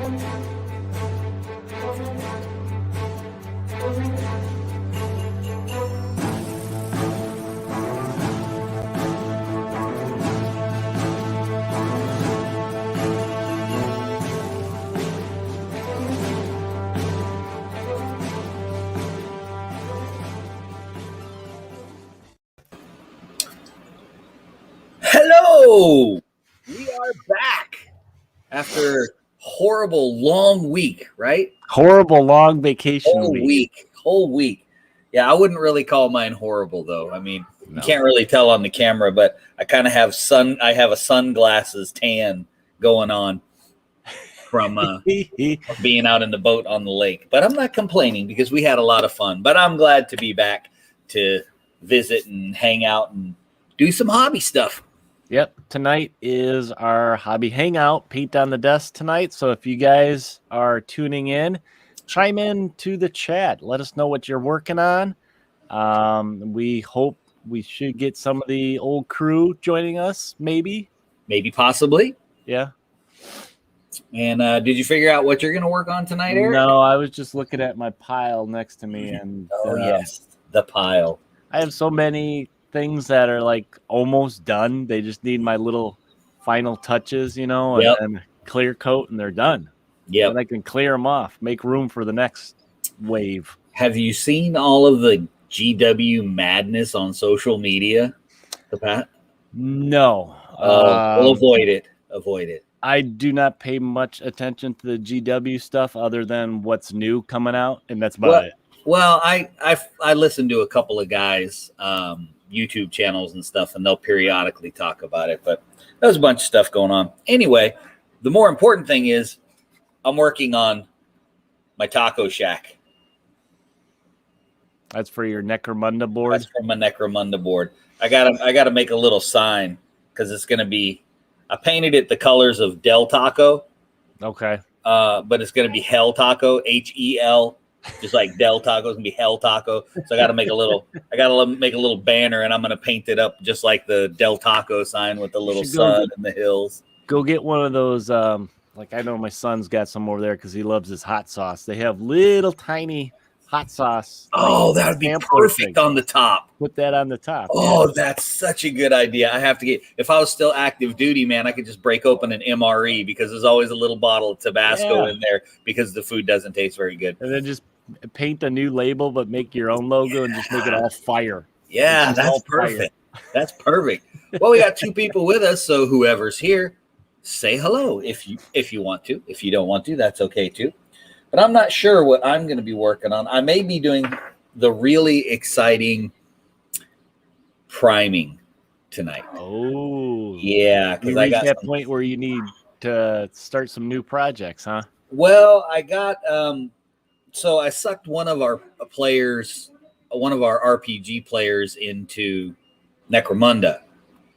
Hello! We are back after horrible long week, right? Horrible long vacation Whole week. Yeah, I wouldn't really call mine horrible though. I mean, No. You can't really tell on the camera, but I kind of have a sunglasses tan going on from being out in the boat on the lake. But I'm not complaining because we had a lot of fun. But I'm glad to be back to visit and hang out and do some hobby stuff. Yep. Tonight is our hobby hangout, paint on the desk tonight. So if you guys are tuning in, chime in to the chat. Let us know what you're working on. We hope we should get some of the old crew joining us, maybe Possibly. Yeah. And did you figure out what you're going to work on tonight, Eric? No, I was just looking at my pile next to me. And yes, the pile. I have so many things that are like almost done. They just need my little final touches, and then clear coat and they're done. Yeah. And I can clear them off, make room for the next wave. Have you seen all of the GW madness on social media? No. We'll avoid it. I do not pay much attention to the GW stuff other than what's new coming out, and that's about it. Well, I listen to a couple of guys' YouTube channels and stuff, and they'll periodically talk about it. But there's a bunch of stuff going on. Anyway, the more important thing is I'm working on my taco shack. That's for your Necromunda board? That's for my Necromunda board. I gotta make a little sign because it's gonna be. I painted it the colors of Del Taco. Okay. But it's gonna be Hell Taco, HEL. Just like Del Taco is gonna be Hell Taco. So I gotta make a little banner, and I'm gonna paint it up just like the Del Taco sign with the little sun and the hills. Go get one of those. Like I know my son's got some over there because he loves his hot sauce. They have little tiny hot sauce. Oh, that would be perfect on the top. Put that on the top. Oh, that's such a good idea. I have to get. If I was still active duty, man, I could just break open an MRE because there's always a little bottle of Tabasco in there because the food doesn't taste very good. And then just paint a new label, but make your own logo and just make it all fire. Yeah, that's perfect. That's perfect. Well, we got two people with us, so whoever's here, say hello if you want to. If you don't want to, that's okay too. But I'm not sure what I'm going to be working on. I may be doing the really exciting priming tonight. Oh, yeah, because I got that point where you need to start some new projects, huh? Well, I got so I sucked one of our RPG players into Necromunda.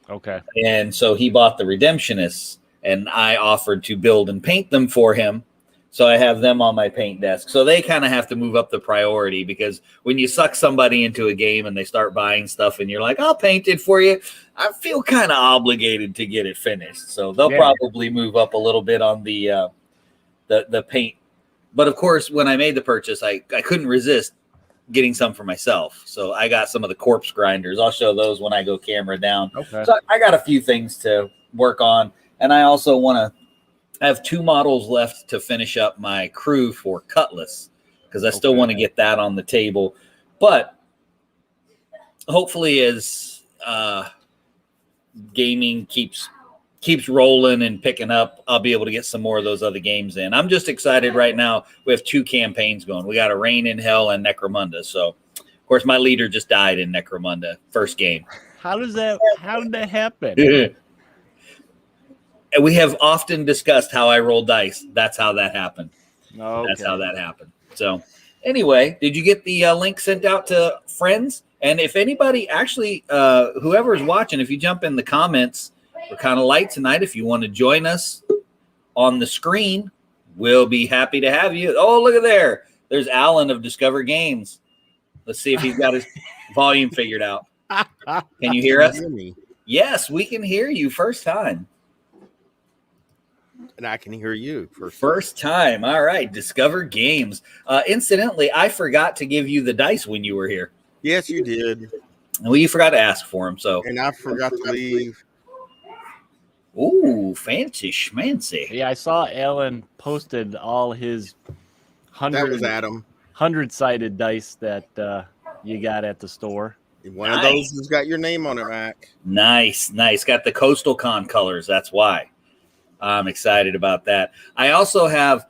Okay. And so he bought the Redemptionists, and I offered to build and paint them for him. So I have them on my paint desk. So they kind of have to move up the priority because when you suck somebody into a game and they start buying stuff and you're like, I'll paint it for you, I feel kind of obligated to get it finished. So they'll probably move up a little bit on the paint. But of course, when I made the purchase, I couldn't resist getting some for myself. So I got some of the corpse grinders. I'll show those when I go camera down. Okay. So I got a few things to work on. And I also want to have 2 models left to finish up my crew for Cutlass because I still want to get that on the table. But hopefully as gaming keeps rolling and picking up, I'll be able to get some more of those other games in. I'm just excited right now. We have 2 campaigns going. We got a Reign in Hell and Necromunda. So, of course, my leader just died in Necromunda, first game. How did that happen? And we have often discussed how I roll dice. That's how that happened. Okay. That's how that happened. So anyway, did you get the link sent out to friends? And if anybody actually, whoever's watching, if you jump in the comments, we're kind of light tonight. If you want to join us on the screen, we'll be happy to have you. Oh, look at there. There's Alan of Discover Games. Let's see if he's got his volume figured out. Can you hear us? Yes, we can hear you first time. And I can hear you. First time. All right. Discover games. Incidentally, I forgot to give you the dice when you were here. Yes, you did. Well, you forgot to ask for them. So. And I forgot to leave. Ooh, fancy schmancy. Yeah, I saw Alan posted all his That was Adam. 100-sided dice that you got at the store. One of those has got your name on it, Mac. Nice. Got the CoastalCon colors. That's why I'm excited about that. I also have,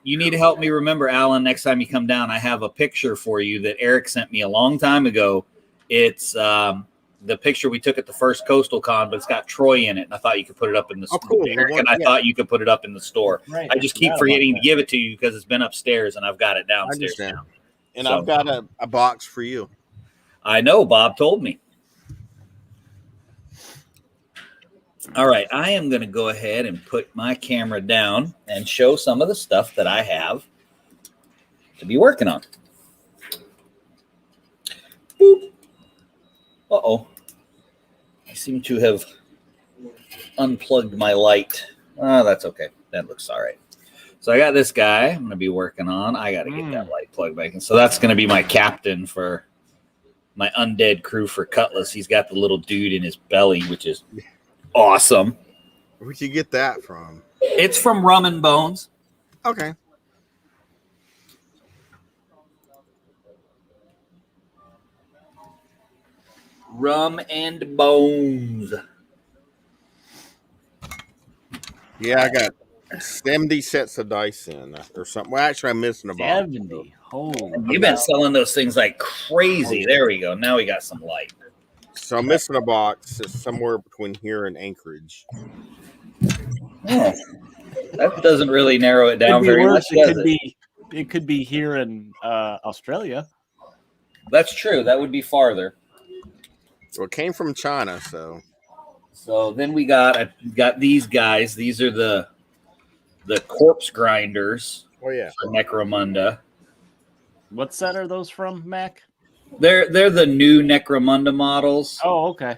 you need to help me remember, Alan, next time you come down, I have a picture for you that Eric sent me a long time ago. It's the picture we took at the first CoastalCon, but it's got Troy in it. And I thought you could put it up in the store. Cool. Eric and I thought you could put it up in the store. Right. I just keep forgetting to give it to you because it's been upstairs and I've got it downstairs now. And I've got a box for you. I know, Bob told me. All right, I am going to go ahead and put my camera down and show some of the stuff that I have to be working on. Boop. Uh-oh. I seem to have unplugged my light. Oh, that's okay. That looks all right. So I got this guy I'm going to be working on. I got to get that light plugged back in. So that's going to be my captain for my undead crew for Cutlass. He's got the little dude in his belly, which is awesome. Where'd you get that from? It's from Rum and Bones. Okay. Rum and Bones. Yeah, I got 70 sets of dice in or something. Well, actually, I'm missing a box. 70. Holy. You've been selling those things like crazy. There we go. Now we got some light. So I'm missing a box. It's somewhere between here and Anchorage. Oh, that doesn't really narrow it down very much. It could be here in Australia. That's true. That would be farther. So it came from China. So then I got these guys. These are the corpse grinders. Oh yeah, for Necromunda. What set are those from, Mac? They're the new Necromunda models. Oh, okay.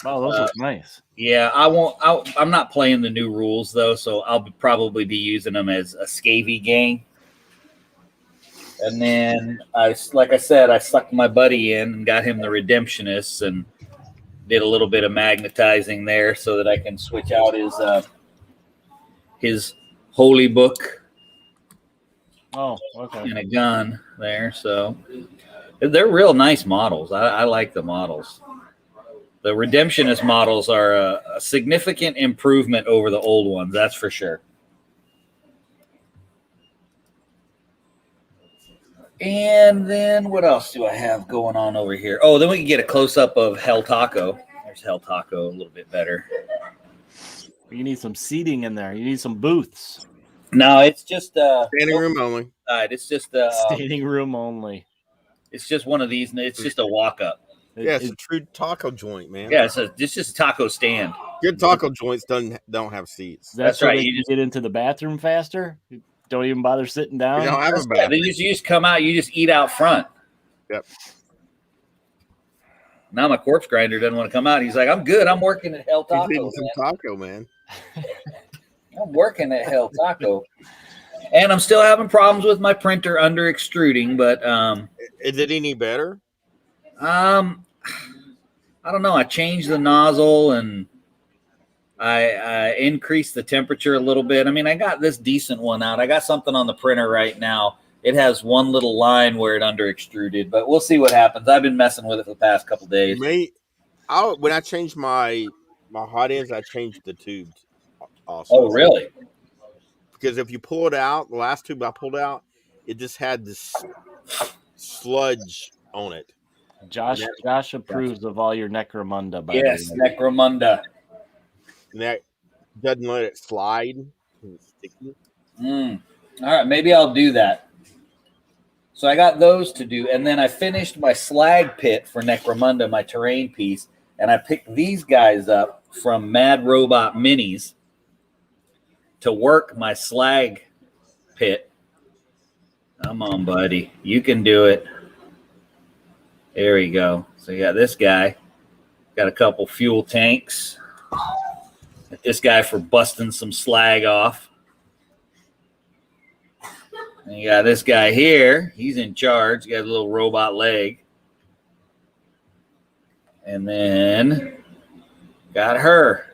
Wow, those look nice. Yeah, I'm not playing the new rules though, so I'll probably be using them as a Scavy gang. And then like I said, I sucked my buddy in and got him the Redemptionists and did a little bit of magnetizing there so that I can switch out his holy book. Oh, okay. And a gun there. So they're real nice models. I like the models. The Redemptionist models are a significant improvement over the old ones. That's for sure. And then what else do I have going on over here? Oh, then we can get a close-up of Hell Taco. There's Hell Taco a little bit better. You need some seating in there. You need some booths. No, it's just standing room only. It's just standing room only. It's just one of these. It's just a walk-up. Yeah, it's a true taco joint, man. Yeah, it's just a taco stand. Good taco joints don't have seats. That's right. You just get into the bathroom faster. You don't even bother sitting down. You don't have a bathroom. You just come out. You just eat out front. Yep. Now my corpse grinder doesn't want to come out. He's like, I'm good. I'm working at Hell Taco. He's eating some taco, man. I'm working at Hell Taco. And I'm still having problems with my printer under extruding, but is it any better? I don't know. I changed the nozzle and I increased the temperature a little bit. I mean, I got this decent one out. I got something on the printer right now. It has one little line where it under extruded, but we'll see what happens. I've been messing with it for the past couple days. When I changed my hot ends, I changed the tubes also. Oh, really? Because if you pull it out, the last tube I pulled out, it just had this sludge on it. Josh approves of all your Necromunda. Yes, Necromunda. And that doesn't let it slide. It's sticky. All right, maybe I'll do that. So I got those to do, and then I finished my Slag Pit for Necromunda, my terrain piece, and I picked these guys up from Mad Robot Minis to work my Slag Pit. Come on, buddy. You can do it. There we go. So you got this guy. Got a couple fuel tanks. This guy for busting some slag off. And you got this guy here. He's in charge. He got a little robot leg. And then got her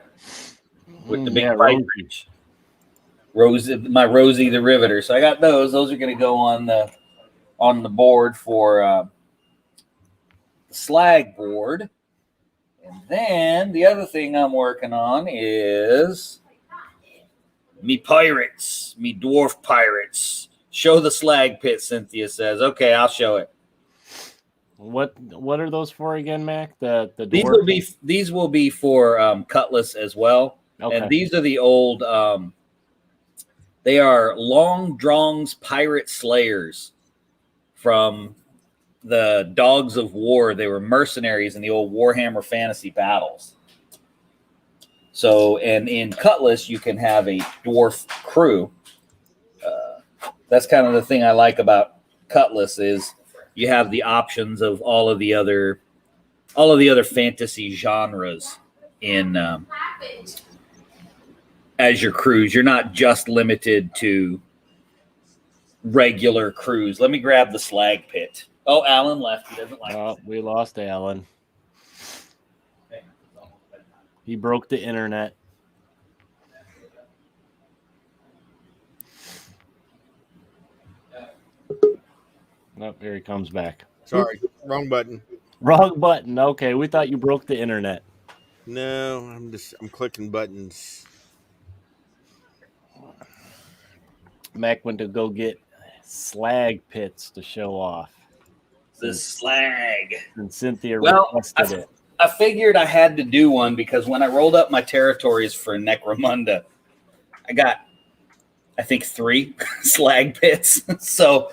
with the big pipe wrench. Rosie, my Rosie the Riveter. So I got those. Those are going to go on the board for the slag board. And then the other thing I'm working on is me pirates, me dwarf pirates. Show the slag pit, Cynthia says. Okay, I'll show it. What are those for again, Mac? The dwarf? These will be for Cutlass as well. Okay. And these are the old they are Long Drong's Pirate Slayers from the Dogs of War. They were mercenaries in the old Warhammer Fantasy battles. So, and in Cutlass, you can have a dwarf crew. That's kind of the thing I like about Cutlass is you have the options of all of the other fantasy genres in as your crews. You're not just limited to regular crews. Let me grab the slag pit. Oh, Alan left. He doesn't like it. We lost Alan. He broke the internet. Nope, here he comes back. Sorry, wrong button. Wrong button. Okay, we thought you broke the internet. No, I'm clicking buttons. Mac went to go get slag pits to show off. The slag. And Cynthia requested it. I figured I had to do one because when I rolled up my territories for Necromunda, I got, I think, 3 slag pits. So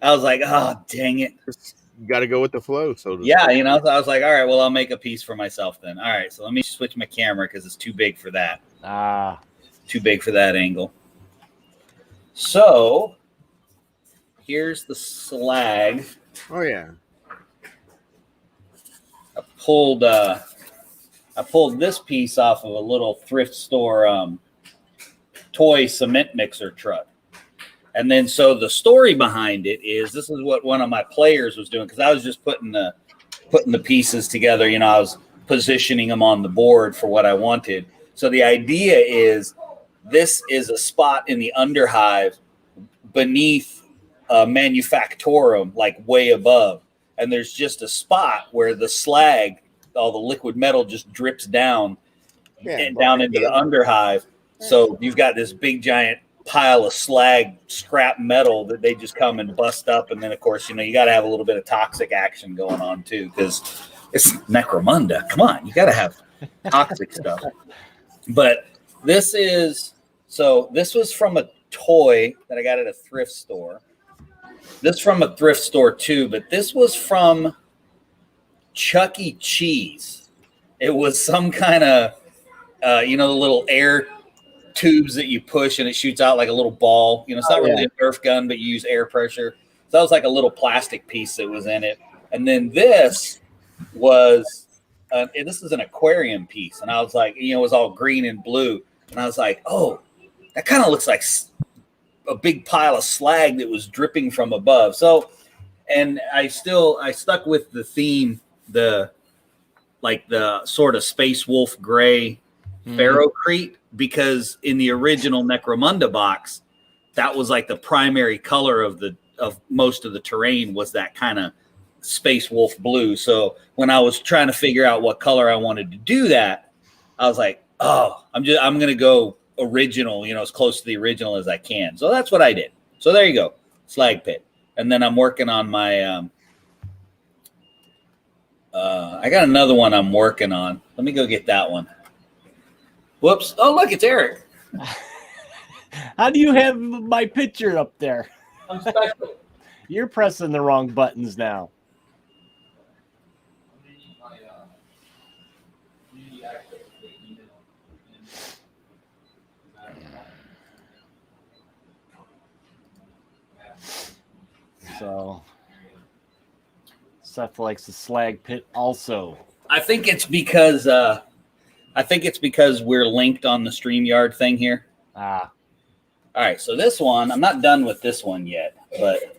I was like, oh, dang it. You got to go with the flow. So yeah, so I was like, all right, well, I'll make a piece for myself then. All right, so let me switch my camera because it's too big for that. Too big for that angle. So here's the slag. Oh, yeah. I pulled this piece off of a little thrift store toy cement mixer truck. And then so the story behind it is this is what one of my players was doing because I was just putting the pieces together. I was positioning them on the board for what I wanted. So the idea is this is a spot in the underhive beneath Manufactorum, like way above. And there's just a spot where the slag, all the liquid metal just drips down and down into the underhive. So you've got this big giant pile of slag scrap metal that they just come and bust up. And then, of course, you got to have a little bit of toxic action going on, too, because it's Necromunda. Come on, you got to have toxic stuff. But this was from a toy that I got at a thrift store. This is from a thrift store too, but this was from Chuck E. Cheese. It was some kind of, the little air tubes that you push and it shoots out like a little ball. It's not really a Nerf gun, but you use air pressure. So that was like a little plastic piece that was in it. And then this was, this is an aquarium piece. And I was like, it was all green and blue. And I was like, oh, that kind of looks like a big pile of slag that was dripping from above. So, and I stuck with the theme, the sort of Space Wolf gray ferrocrete, because in the original Necromunda box, that was like the primary color of most of the terrain was that kind of Space Wolf blue. So when I was trying to figure out what color I wanted to do that, I was like, oh, I'm going to go original, as close to the original as I can. So that's what I did. So there you go, slag pit. And then I'm working on my I got another one I'm working on. Let me go get that one. Whoops. Oh, look, it's Eric. How do you have my picture up there? I'm special. You're pressing the wrong buttons now. So Seth likes the slag pit also. I think it's because I I think it's because we're linked on the StreamYard thing here. Ah. All right, so this one, I'm not done with this one yet, but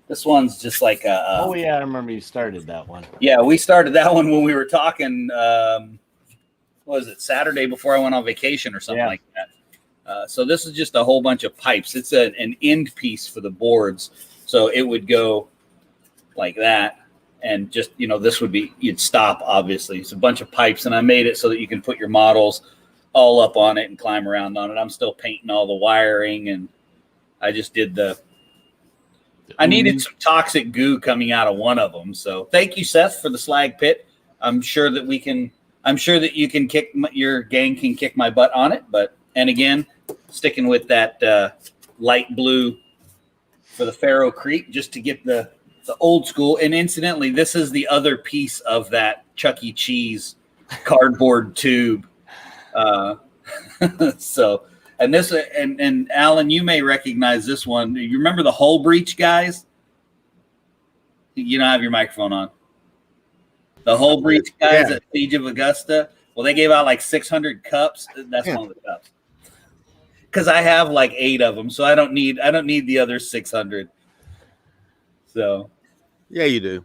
this one's just like a... oh, yeah, I remember you started that one. Yeah, we started that one when we were talking, what was it, Saturday before I went on vacation or something like that. So this is just a whole bunch of pipes. It's an end piece for the boards. So it would go like that. And just, this would be, you'd stop, obviously. It's a bunch of pipes. And I made it so that you can put your models all up on it and climb around on it. I'm still painting all the wiring. And I just did I needed some toxic goo coming out of one of them. So thank you, Seth, for the Slag Pit. I'm sure that you can your gang can kick my butt on it. And again, sticking with that light blue for the Faro Creek, just to get the old school. And incidentally, this is the other piece of that Chuck E. Cheese cardboard tube. So, and this, and Alan, you may recognize this one. You remember the Hull Breach guys? You don't have your microphone on. The Hull Breach guys at Siege of Augusta. Well, they gave out like 600 cups. That's one of the cups. Because I have like 8 of them, so I don't need the other 600. So, yeah, you do.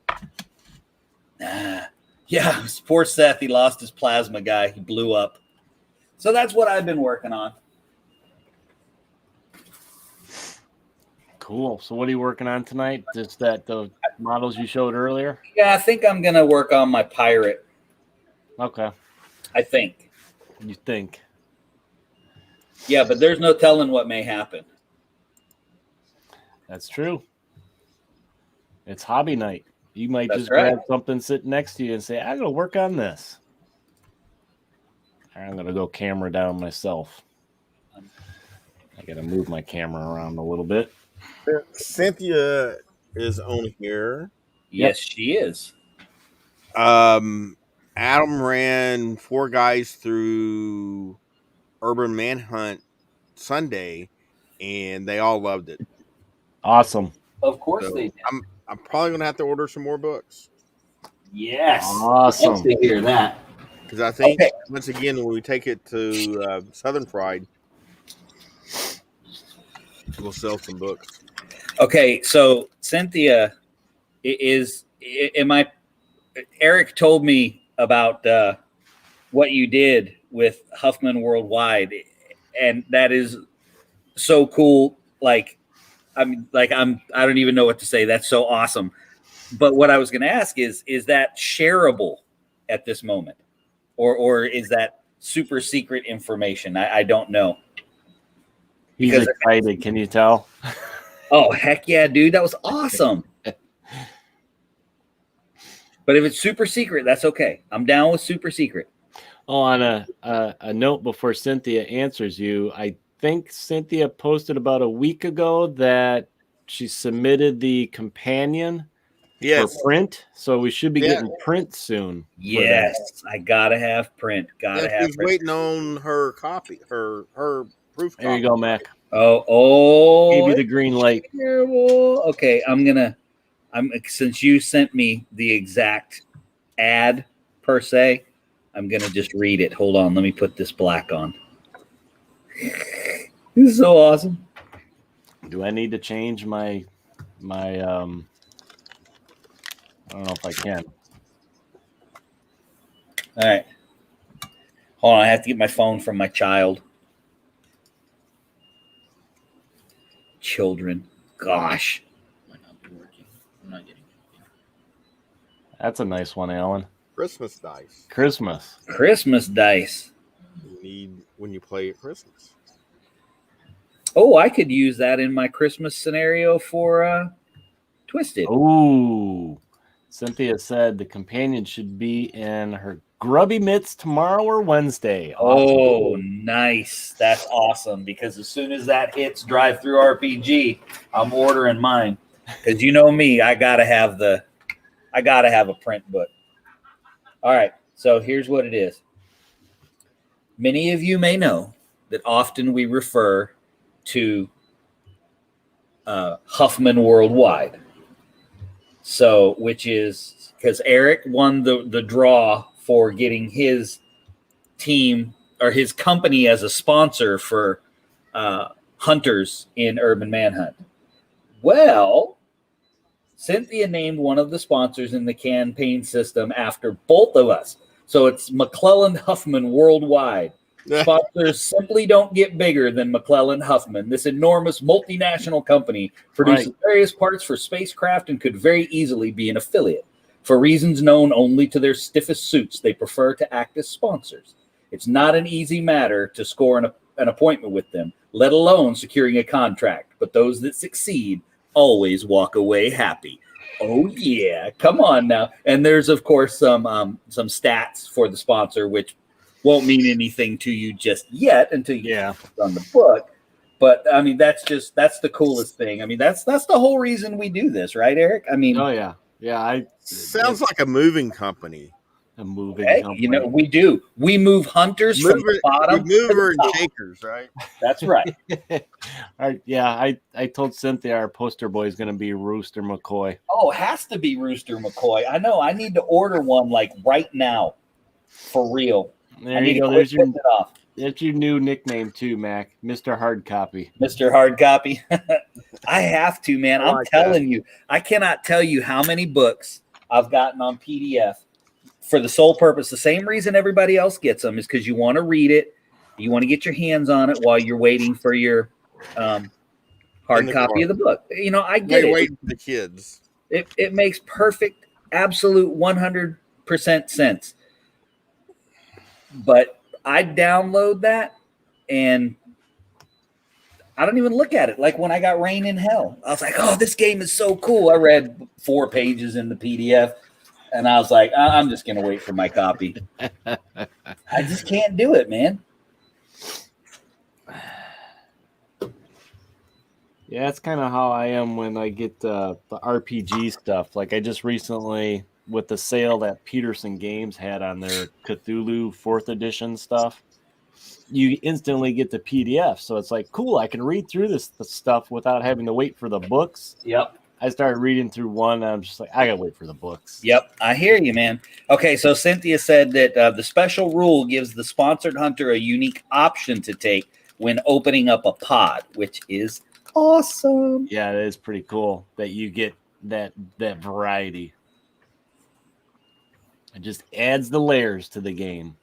Yeah, poor Seth. He lost his plasma guy. He blew up. So that's what I've been working on. Cool. So what are you working on tonight? Just the models you showed earlier? Yeah, I think I'm gonna work on my pirate. Okay. I think. You think? Yeah, but there's no telling what may happen. That's true. It's hobby night. You might That's just right. grab something sitting next to you and say, I'm going to work on this. I'm going to go camera down myself. I got to move my camera around a little bit. Cynthia is on here. Yes, she is. Adam ran 4 guys through Urban Manhunt Sunday, and they all loved it. Awesome. Of course So they did. I'm probably gonna have to order some more books. Yes. Awesome. Love to hear that. Because I think once again when we take it to Southern Fried, we'll sell some books. Okay, so Cynthia Eric told me about what you did with Huffman Worldwide, and that is so cool. I don't even know what to say. That's so awesome. But what I was going to ask is that shareable at this moment, or is that super secret information? I don't know. He's excited. Can you tell? Oh, heck yeah, dude. That was awesome. But if it's super secret, that's okay. I'm down with super secret. Oh, on a note before Cynthia answers you, I think Cynthia posted about a week ago that she submitted the companion for print. So we should be getting print soon. Yes, I gotta have print. She's waiting on her copy, her proof copy. There you go, Mac. Oh, Gave you the green light. Terrible. Okay, since you sent me the exact ad per se, I'm gonna just read it. Hold on, let me put this black on. This is so awesome. Do I need to change my I don't know if I can. All right. Hold on, I have to get my phone from my child. Children. Gosh. Might not be working. I'm not getting it. That's a nice one, Alan. Christmas dice. Christmas dice. You need when you play at Christmas. Oh, I could use that in my Christmas scenario for Twisted. Oh, Cynthia said the companion should be in her grubby mitts tomorrow or Wednesday. Awesome. Oh, nice. That's awesome, because as soon as that hits Drive Through RPG, I'm ordering mine. Because you know me, I gotta have a print book. All right, so here's what it is. Many of you may know that often we refer to Huffman Worldwide. So, which is because Eric won the draw for getting his team or his company as a sponsor for hunters in Urban Manhunt. Well, Cynthia named one of the sponsors in the campaign system after both of us. So it's McClellan Huffman worldwide. Sponsors simply don't get bigger than McClellan Huffman. This enormous multinational company produces various parts for spacecraft and could very easily be an affiliate. For reasons known only to their stiffest suits, they prefer to act as sponsors. It's not an easy matter to score an appointment with them, let alone securing a contract. But those that succeed always walk away happy. Oh yeah, come on now. And there's of course some stats for the sponsor, which won't mean anything to you just yet until you get on the book. But I mean, that's the coolest thing. I mean, that's the whole reason we do this, right, Eric? I mean, sounds like a moving company. A moving company. You know, we do. We move hunters from the bottom. Mover and shakers, right? That's right. I told Cynthia our poster boy is going to be Rooster McCoy. Oh, it has to be Rooster McCoy. I know. I need to order one like right now, for real. There you go. There's your new nickname too, Mac. Mr. Hard Copy. Mr. Hard Copy. I have to, man. I'm telling you. I cannot tell you how many books I've gotten on PDF for the sole purpose. The same reason everybody else gets them is because you want to read it. You want to get your hands on it while you're waiting for your hard copy of the book. You know, I get it. Wait for the kids. It makes perfect, absolute 100% sense. But I download that and I don't even look at it. Like when I got Rain in Hell, I was like, oh, this game is so cool. I read 4 pages in the PDF and I was like, I'm just going to wait for my copy. I just can't do it, man. Yeah, that's kind of how I am when I get the RPG stuff. Like I just recently, with the sale that Peterson Games had on their Cthulhu 4th edition stuff, you instantly get the PDF. So it's like, cool, I can read through this stuff without having to wait for the books. Yep. I started reading through one, and I'm just like, I got to wait for the books. Yep, I hear you, man. Okay, so Cynthia said that the special rule gives the sponsored hunter a unique option to take when opening up a pod, which is awesome. Yeah, it is pretty cool that you get that variety. It just adds the layers to the game.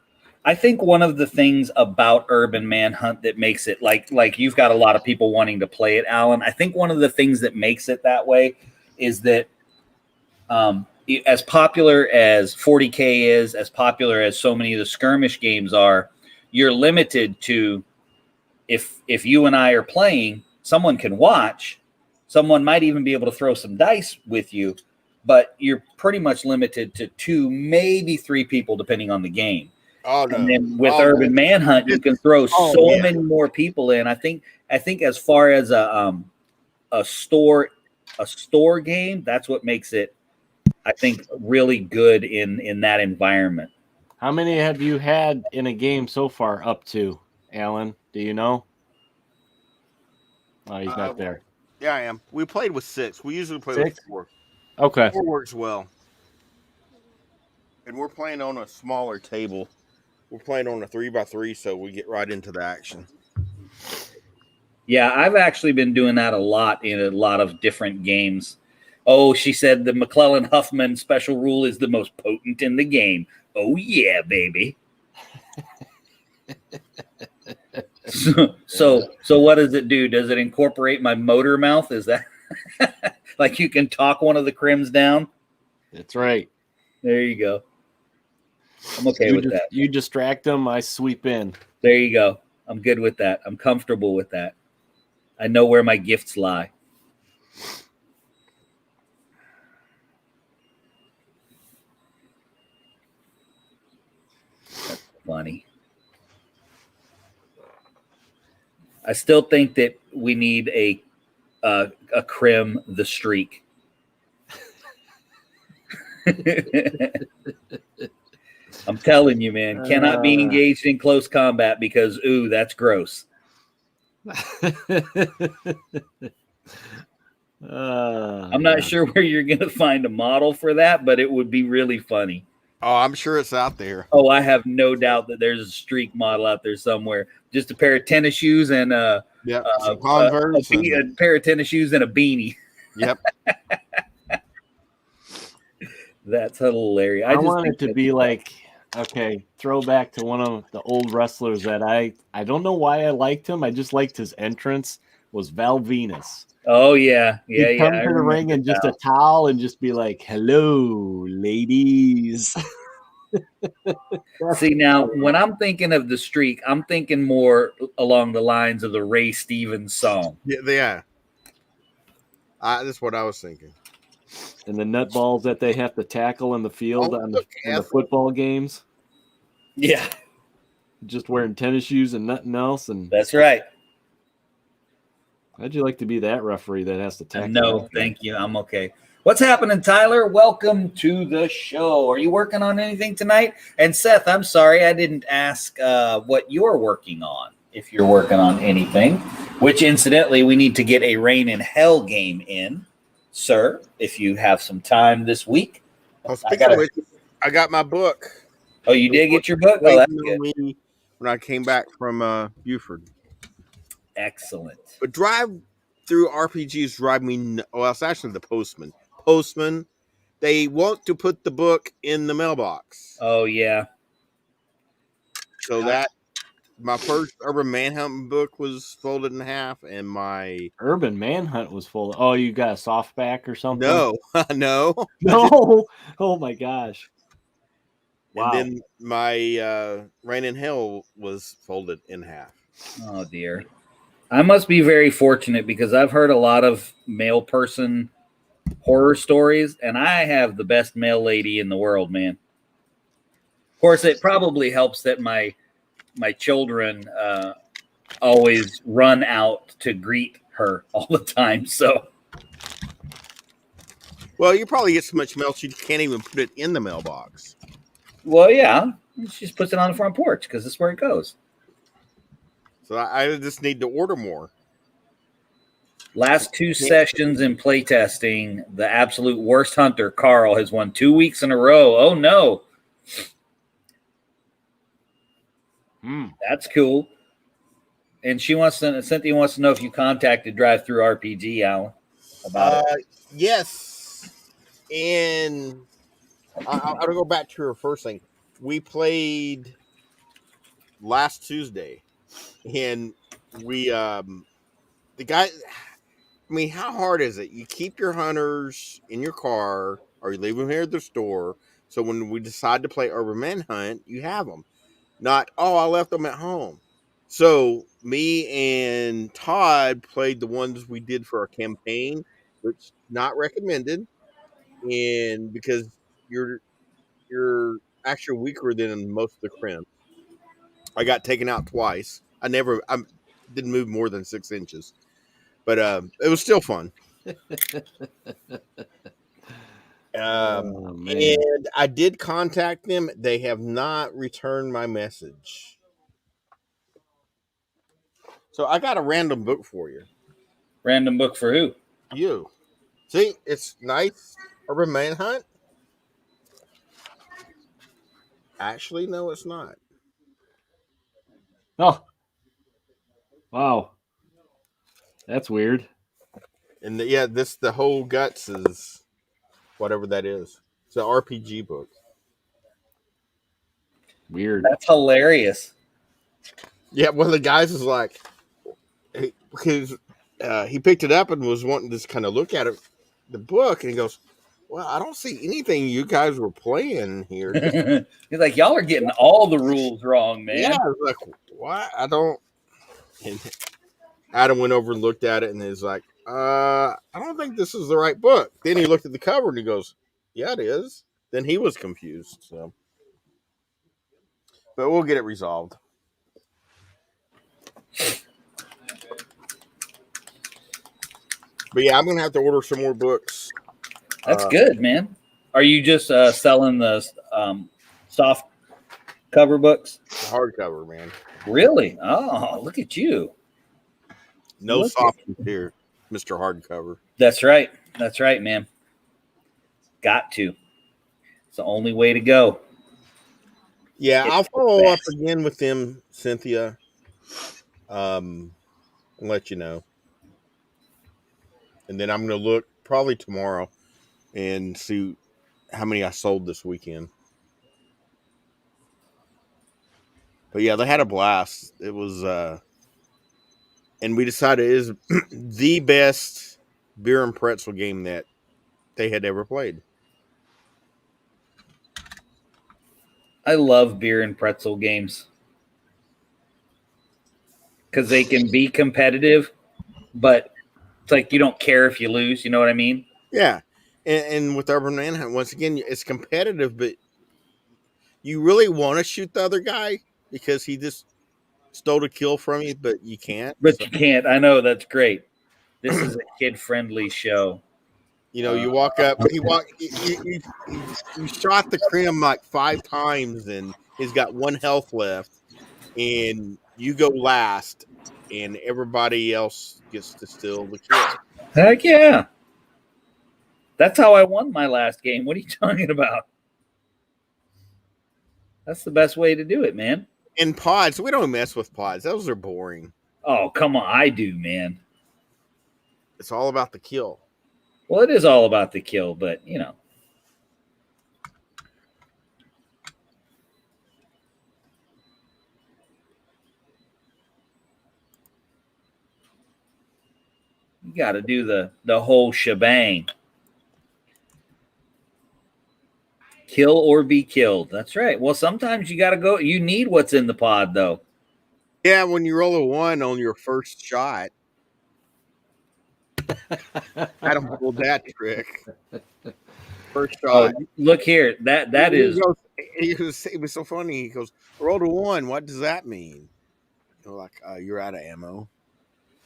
I think one of the things about Urban Manhunt that makes it like you've got a lot of people wanting to play it, Alan. I think one of the things that makes it that way is that as popular as 40K is, as popular as so many of the skirmish games are, you're limited to if you and I are playing, someone can watch, someone might even be able to throw some dice with you, but you're pretty much limited to 2, maybe 3 people depending on the game. Oh, no. And then with Urban Manhunt, you can throw many more people in. I think as far as a store game, that's what makes it, I think, really good in that environment. How many have you had in a game so far up to, Alan? Do you know? Oh, he's not there. Yeah, I am. We played with 6. We usually play with 4. Okay. 4 works well. And we're playing on a smaller table. We're playing on a 3x3, so we get right into the action. Yeah, I've actually been doing that a lot in a lot of different games. Oh, she said the McClellan Huffman special rule is the most potent in the game. Oh, yeah, baby. So what does it do? Does it incorporate my motor mouth? Is that like you can talk one of the crims down? That's right. There you go. I'm okay with that. You distract them, I sweep in. There you go. I'm good with that. I'm comfortable with that. I know where my gifts lie. That's funny. I still think that we need a crim the streak. I'm telling you, man, cannot be engaged in close combat because, ooh, that's gross. I'm not sure where you're going to find a model for that, but it would be really funny. Oh, I'm sure it's out there. Oh, I have no doubt that there's a streak model out there somewhere. Just a pair of tennis shoes and Some Converse. a pair of tennis shoes and a beanie. Yep. That's hilarious. I want it to be like, okay, throwback to one of the old wrestlers that I don't know why I liked him. I just liked his entrance. Was Val Venus. Oh yeah, yeah, He'd yeah. come to the ring in just a towel and just be like, "Hello, ladies." See, now when I'm thinking of the streak, I'm thinking more along the lines of the Ray Stevens song. Yeah. That's what I was thinking. And the nutballs that they have to tackle in the field in the football games. Yeah, just wearing tennis shoes and nothing else. And that's right. How'd you like to be that referee that has to tackle? No, thank you. I'm okay. What's happening, Tyler? Welcome to the show. Are you working on anything tonight? And Seth, I'm sorry I didn't ask what you're working on. If you're working on anything, which incidentally, we need to get a Rain in Hell game in, sir. If you have some time this week. I got my book. Oh, you did get your book? Oh, that's good. When I came back from Buford. Excellent. But drive through RPGs drive me. Well, it's actually the Postman. Postman, they want to put the book in the mailbox. Oh yeah. So my first Urban Manhunt book was folded in half, and my Urban Manhunt was full. Oh, you got a softback or something? No. No. Oh my gosh. Wow. And then my Rain in Hell was folded in half. Oh dear. I must be very fortunate because I've heard a lot of male person horror stories, and I have the best mail lady in the world, man. Of course, it probably helps that my children always run out to greet her all the time. So, well, you probably get so much mail she can't even put it in the mailbox. Well, yeah, she just puts it on the front porch because that's where it goes. So I just need to order more. Last 2 sessions in playtesting, the absolute worst hunter, Carl, has won 2 weeks in a row. Oh, no. That's cool. And Cynthia wants to know if you contacted Drive Through RPG, Alan, about it. Yes. And I'll go back to her first thing. We played last Tuesday. And we, the guy, I mean, how hard is it? You keep your hunters in your car or you leave them here at the store. So when we decide to play Urban Manhunt, you have them. Not, I left them at home. So me and Todd played the ones we did for our campaign, which not recommended. And because you're actually weaker than most of the crimp. I got taken out twice. I didn't move more than 6 inches, but it was still fun. And I did contact them. They have not returned my message. So I got a random book for you. Random book for who? You. See, it's nice. Urban Manhunt. Actually, no, it's not. Oh. Wow. That's weird. And the whole guts is whatever that is. It's an RPG book. Weird. That's hilarious. Yeah, one of the guys was like, because he picked it up and was wanting to just kind of look at it, the book, and he goes, "Well, I don't see anything you guys were playing here." He's like, "Y'all are getting all the rules wrong, man." Yeah, I was like, "What? I don't." And Adam went over and looked at it, and he's like, "I don't think this is the right book." Then he looked at the cover and he goes, "Yeah, it is." Then he was confused. So, but we'll get it resolved. But yeah, I'm gonna have to order some more books. That's good, man. Are you just selling the soft cover books? Hardcover, man. Really? Oh, look at you. No softness here, Mr. Hardcover. That's right. That's right, man. Got to. It's the only way to go. Yeah, It's I'll the follow up best. again with them, Cynthia. And let you know. And then I'm going to look probably tomorrow and see how many I sold this weekend. But yeah, they had a blast. It was, and we decided it is the best beer and pretzel game that they had ever played. I love beer and pretzel games because they can be competitive, but it's like you don't care if you lose. You know what I mean? Yeah. And with Urban Manhunt, once again, it's competitive, but you really want to shoot the other guy because he just stole a kill from you, but you can't. But So, you can't. I know that's great. This is a kid-friendly show. you walk up, you shot the Crim like 5 times and he's got 1 health left, and you go last, and everybody else gets to steal the kill. Heck yeah. That's how I won my last game. What are you talking about? That's the best way to do it, man. In pods, we don't mess with pods. Those are boring. Oh, come on. I do, man. It's all about the kill. Well, it is all about the kill, but, you know. You got to do the whole shebang. Kill or be killed. That's right. Well, sometimes you got to go. You need what's in the pod, though. Yeah, when you roll a 1 on your first shot, I don't pull that trick. First shot. Oh, look here. That is It was so funny. He goes, roll a 1. What does that mean? You're like, you're out of ammo.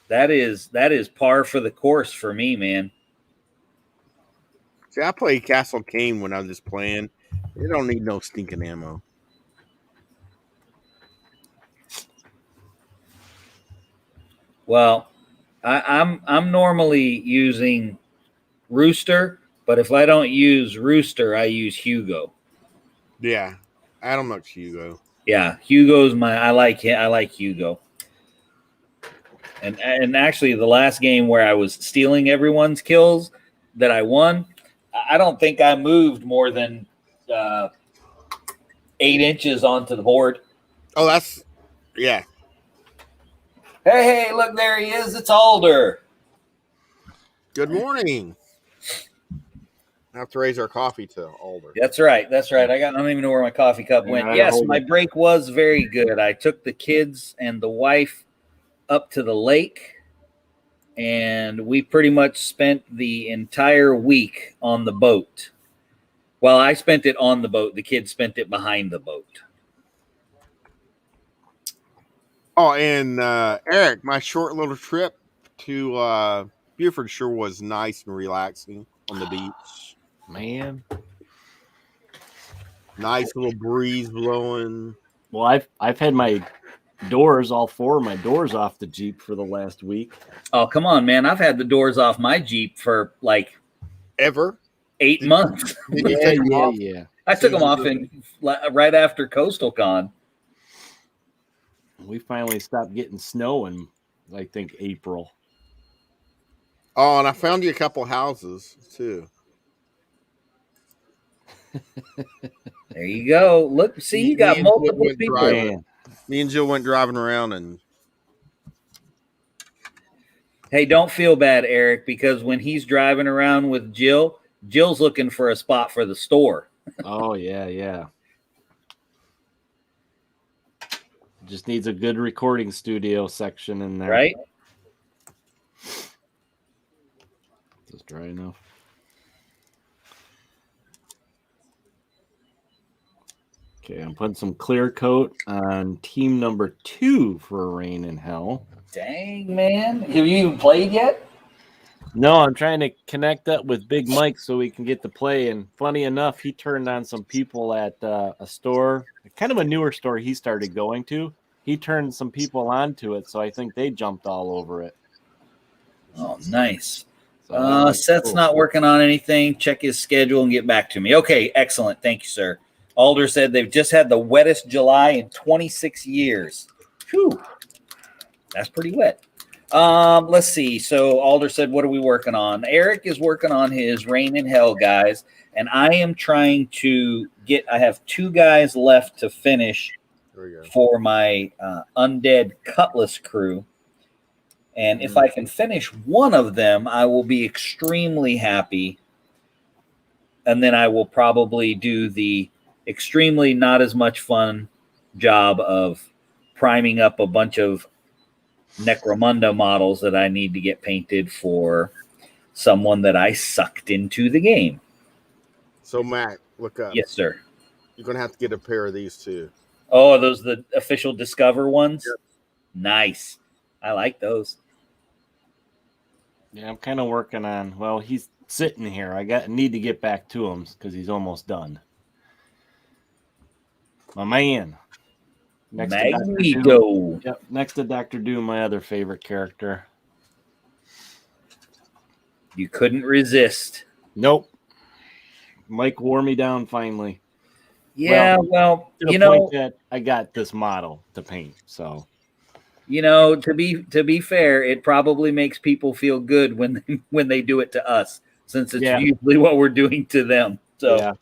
that is par for the course for me, man. See, I played Castle Kane when I was just playing. They don't need no stinking ammo. Well, I'm normally using Rooster, but if I don't use Rooster, I use Hugo. Yeah, I don't much Hugo. Yeah, Hugo's I like Hugo. And actually, the last game where I was stealing everyone's kills that I won, I don't think I moved more than 8 inches onto the board. Oh, yeah. Hey, look, there he is. It's Alder. Good morning. I have to raise our coffee to Alder. That's right. I don't even know where my coffee cup went. I Yes, hold my it. break was very good. I took the kids and the wife up to the lake, and we pretty much spent the entire week on the boat. Well, I spent it on the boat. The kids spent it behind the boat. Oh, and Eric, my short little trip to Buford sure was nice and relaxing on the beach. Man. Nice little breeze blowing. Well, I've had my doors, all 4 of my doors off the Jeep for the last week. Oh, come on, man. I've had the doors off my Jeep for like Ever? 8 months. Did you take them off? Yeah. I took them off right after CoastalCon. We finally stopped getting snow in, I think, April. Oh, and I found you a couple houses too. There you go. Look, see, you got Me and Jill multiple went people. driving. Me and Jill went driving around, and Hey, don't feel bad, Eric, because when he's driving around with Jill, Jill's looking for a spot for the store. Oh, yeah. Just needs a good recording studio section in there. Right? Is it dry enough? Okay, I'm putting some clear coat on team number 2 for Rain in Hell. Dang, man. Have you even played yet? No, I'm trying to connect up with Big Mike so we can get to play. And funny enough, he turned on some people at a store, kind of a newer store he started going to. He turned some people onto it, so I think they jumped all over it. Oh, nice. So Seth's cool. not working on anything. Check his schedule and get back to me. Okay, excellent. Thank you, sir. Alder said they've just had the wettest July in 26 years. Whew. That's pretty wet. Let's see. So Alder said, what are we working on? Eric is working on his Rain in Hell guys, and I am trying to I have 2 guys left to finish for my Undead Cutlass crew. And if I can finish one of them, I will be extremely happy. And then I will probably do the extremely not as much fun job of priming up a bunch of Necromunda models that I need to get painted for someone that I sucked into the game. So, Matt, look up. Yes, sir. You're going to have to get a pair of these too. Oh, are those the official Discover ones? Yep. Nice. I like those. Yeah, I'm kind of working on. Well, he's sitting here. I need to get back to him because he's almost done. My man. Magneto. Yep. Next to Dr. Doom, my other favorite character. You couldn't resist. Nope. Mike wore me down finally. Yeah, well to the point that I got this model to paint. So, to be fair, it probably makes people feel good when they do it to us, since it's usually what we're doing to them. So, yeah.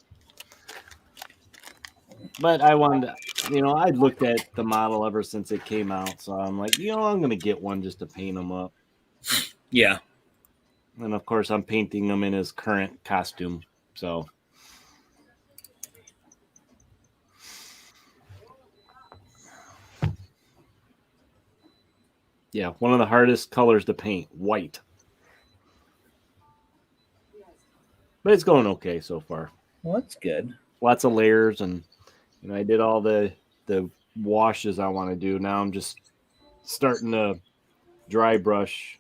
But I wanted to, I looked at the model ever since it came out, so I'm like, I'm going to get one just to paint him up. Yeah. And of course, I'm painting him in his current costume. So, yeah, one of the hardest colors to paint, white. But it's going okay so far. Well, that's good. Lots of layers, and I did all the washes I want to do. Now I'm just starting to dry brush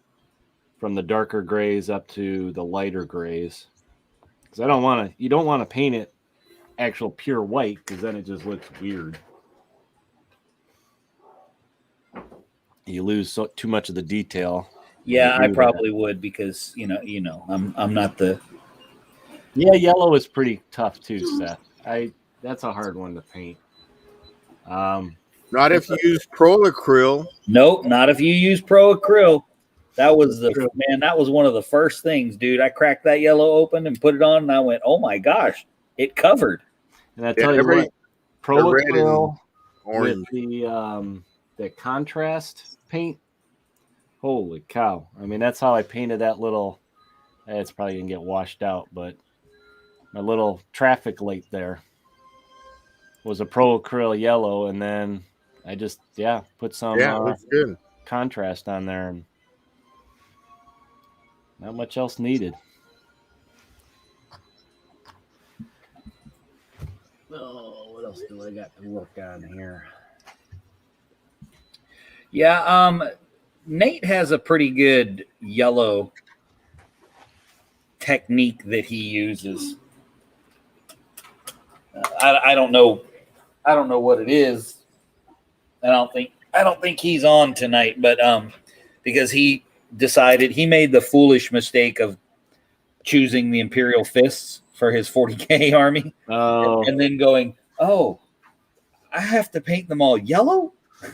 from the darker grays up to the lighter grays, because you don't want to paint it actual pure white, because then it just looks weird. You lose too much of the detail. Yeah, I probably would, because I'm not the. Yeah, yellow is pretty tough too, Seth. That's a hard one to paint. Not if you use Pro Acryl. Nope, not if you use Pro Acryl. That was that was one of the first things, dude. I cracked that yellow open and put it on, and I went, "Oh my gosh, it covered." And I tell you what, Pro Acryl with the contrast paint, holy cow! I mean, that's how I painted that little. It's probably gonna get washed out, but my little traffic light there was a Pro Acryl yellow, and then I just put some looks good. contrast on there, and not much else needed. Oh, what else do I got to work on here? Yeah, Nate has a pretty good yellow technique that he uses. I don't know what it is. I don't think he's on tonight, but because he decided he made the foolish mistake of choosing the Imperial Fists for his 40K army. Oh. And then going, I have to paint them all yellow.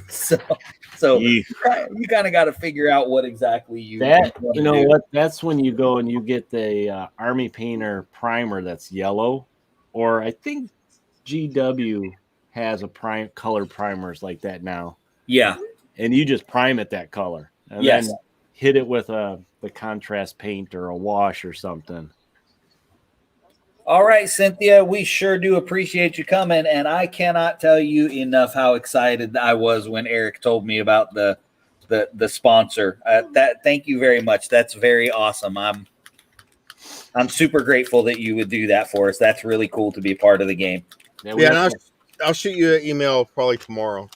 So you kind of got to figure out what exactly you know what? That's when you go and you get the Army Painter primer that's yellow, or I think GW has a color primers like that now. Yeah, and you just prime it that color, and then hit it with the contrast paint or a wash or something. All right, Cynthia, we sure do appreciate you coming, and I cannot tell you enough how excited I was when Eric told me about the sponsor. Thank you very much. That's very awesome. I'm super grateful that you would do that for us. That's really cool to be a part of the game. Yeah, and I'll shoot you an email probably tomorrow.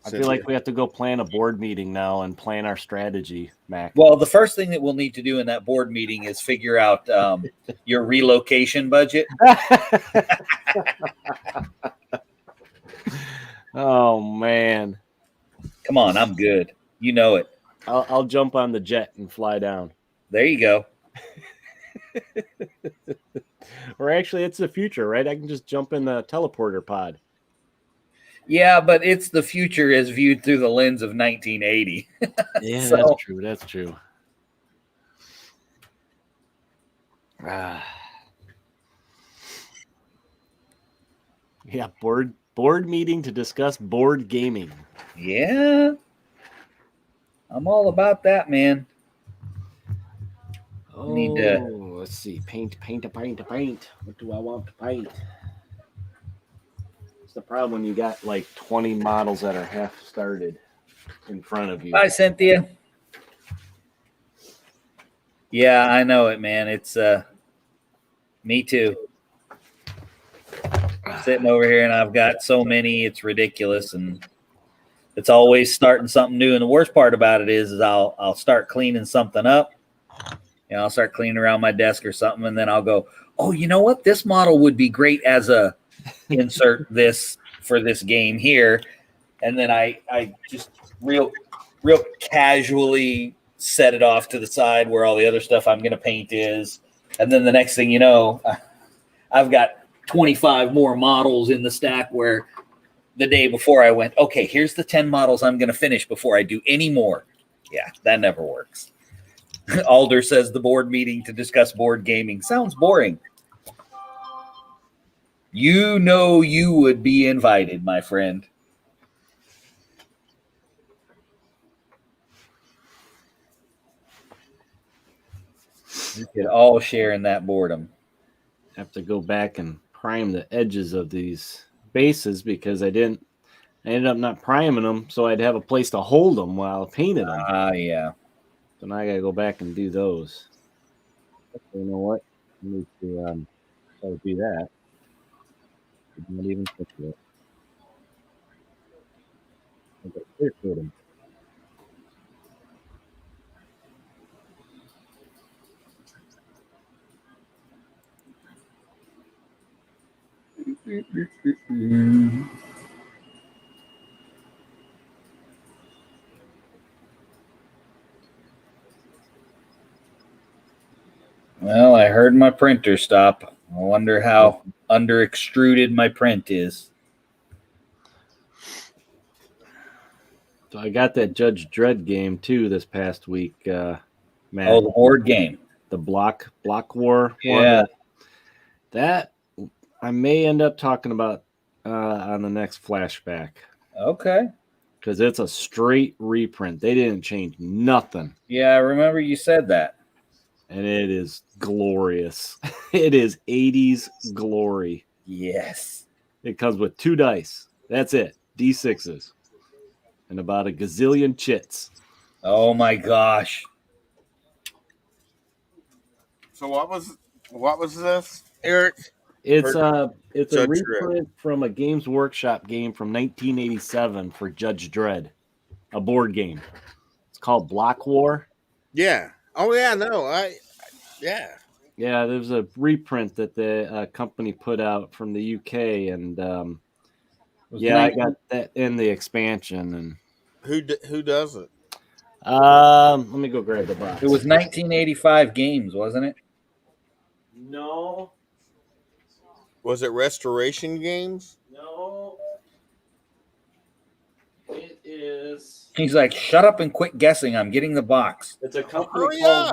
I feel like we have to go plan a board meeting now and plan our strategy, Mac. Well, the first thing that we'll need to do in that board meeting is figure out your relocation budget. Oh, man. Come on, I'm good. You know it. I'll jump on the jet and fly down. There you go. Or actually, it's the future, right? I can just jump in the teleporter pod. Yeah, but it's the future as viewed through the lens of 1980. Yeah, So- that's true. That's true. Yeah, board meeting to discuss board gaming. Yeah. I'm all about that, man. Oh, Need to- let's see. Paint. What do I want to paint? It's the problem when you got like 20 models that are half started in front of you. Bye, Cynthia. Yeah, I know it, man. It's me too. Sitting over here and I've got so many, it's ridiculous, and it's always starting something new. And the worst part about it is I'll start cleaning something up. I'll start cleaning around my desk or something, and then I'll go, oh, you know what? This model would be great as a insert this for this game here. And then I just real casually set it off to the side where all the other stuff I'm going to paint is. And then the next thing you know, I've got 25 more models in the stack where the day before I went, okay, here's the 10 models I'm going to finish before I do any more. Yeah, that never works. Alder says the board meeting to discuss board gaming sounds boring. You know you would be invited, my friend. We could all share in that boredom. Have to go back and prime the edges of these bases because I ended up not priming them, so I'd have a place to hold them while I painted them. Yeah. So now I gotta go back and do those. You know what? I need to try to do that. I'm not even thinking it. Okay, clear coat them. Well, I heard my printer stop. I wonder how under extruded my print is. So I got that Judge Dredd game too this past week, Matt. Oh, the board game. The block war Yeah. one. That I may end up talking about on the next flashback. Okay. Because it's a straight reprint. They didn't change nothing. Yeah, I remember you said that. And it is glorious. It is 80s glory. Yes. It comes with 2 dice. That's it. D6s. And about a gazillion chits. Oh my gosh. So what was this, Eric? It's a Judge reprint from a Games Workshop game from 1987 for Judge Dredd, a board game. It's called Block War. Yeah. Oh yeah. No. Yeah. Yeah, there's a reprint that the company put out from the UK, and I got that in the expansion. And Who does it? let me go grab the box. It was 1985 games, wasn't it? No. Was it Restoration Games? No. It is. He's like, shut up and quit guessing. I'm getting the box. It's a company Hurry up.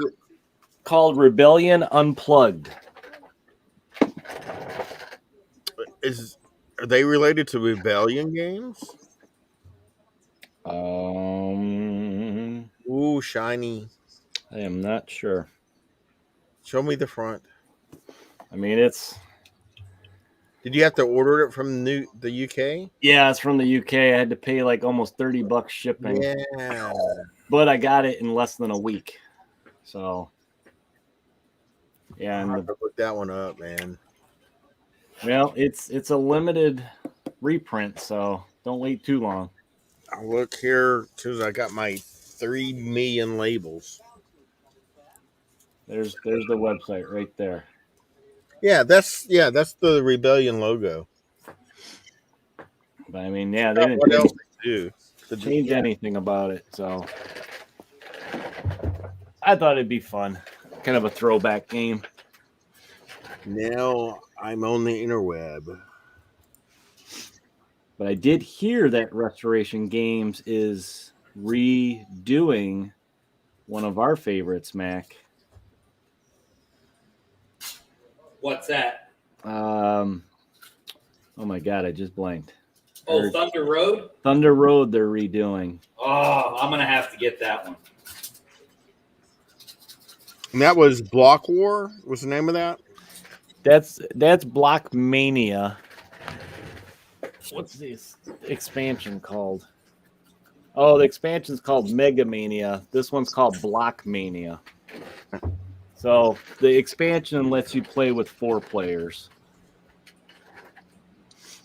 called Rebellion Unplugged. Are they related to Rebellion Games? Ooh, shiny. I am not sure. Show me the front. I mean, it's. Did you have to order it from the UK? Yeah, it's from the UK. I had to pay like almost $30 shipping. Yeah. But I got it in less than a week. So. Yeah, I'll and have to look that one up, man. well, it's a limited reprint, so don't wait too long. I'll look here as soon as I got my 3 million labels. There's the website right there. Yeah, that's the Rebellion logo. But I mean, yeah, they didn't What else they do? change anything about it, so I thought it'd be fun. Kind of a throwback game. Now I'm on the interweb. But I did hear that Restoration Games is redoing one of our favorites, Mac. What's that? Oh my God, I just blanked. Oh, Thunder Road? Thunder Road they're redoing. Oh, I'm going to have to get that one. And that was Block War? What's the name of that? That's Block Mania. What's this expansion called? Oh, the expansion's called Mega Mania. This one's called Block Mania. So the expansion lets you play with 4 players.